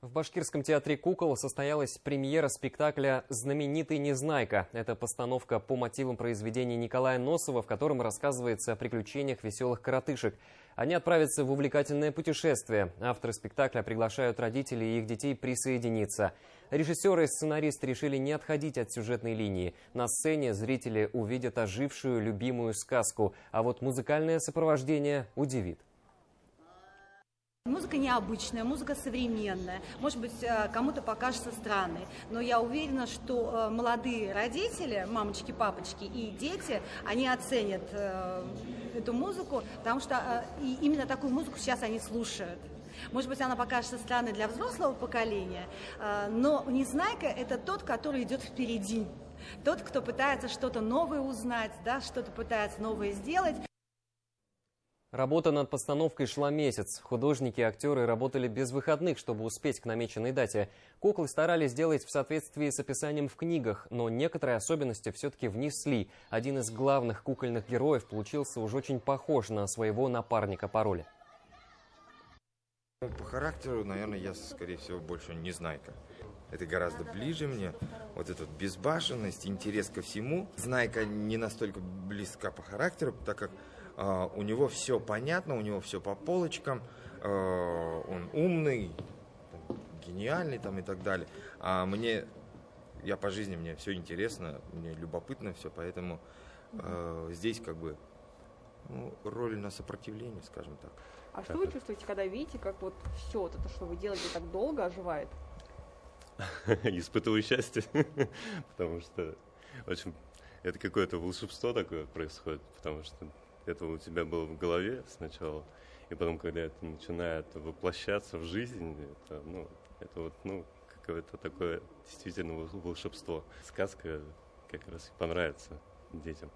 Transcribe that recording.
В Башкирском театре «Кукол» состоялась премьера спектакля «Знаменитый Незнайка». Это постановка по мотивам произведения Николая Носова, в котором рассказывается о приключениях веселых коротышек. Они отправятся в увлекательное путешествие. Авторы спектакля приглашают родителей и их детей присоединиться. Режиссеры и сценарист решили не отходить от сюжетной линии. На сцене зрители увидят ожившую любимую сказку, а вот музыкальное сопровождение удивит. Музыка необычная, музыка современная, может быть, кому-то покажется странной, но я уверена, что молодые родители, мамочки, папочки и дети, они оценят эту музыку, потому что именно такую музыку сейчас они слушают. Может быть, она покажется странной для взрослого поколения, но Незнайка – это тот, который идет впереди, тот, кто пытается что-то новое узнать, да, что-то пытается новое сделать. Работа над постановкой шла месяц. Художники и актеры работали без выходных, чтобы успеть к намеченной дате. Куклы старались сделать в соответствии с описанием в книгах, но некоторые особенности все-таки внесли. Один из главных кукольных героев получился уж очень похож на своего напарника по роли. По характеру, наверное, я, скорее всего, больше Незнайка. Это гораздо ближе мне. Вот эта безбашенность, интерес ко всему. Знайка не настолько близка по характеру, так как у него все понятно, у него все по полочкам. Он умный, гениальный там и так далее. А я по жизни, мне все интересно, мне любопытно все, поэтому здесь как бы роль на сопротивление, скажем так. А что вы чувствуете, когда видите, как вот все вот это, что вы делаете так долго, оживает? Испытываю счастье, потому что, в общем, это какое-то волшебство такое происходит, потому что это у тебя было в голове сначала, и потом, когда это начинает воплощаться в жизнь, это какое-то такое действительно волшебство. Сказка как раз и понравится детям.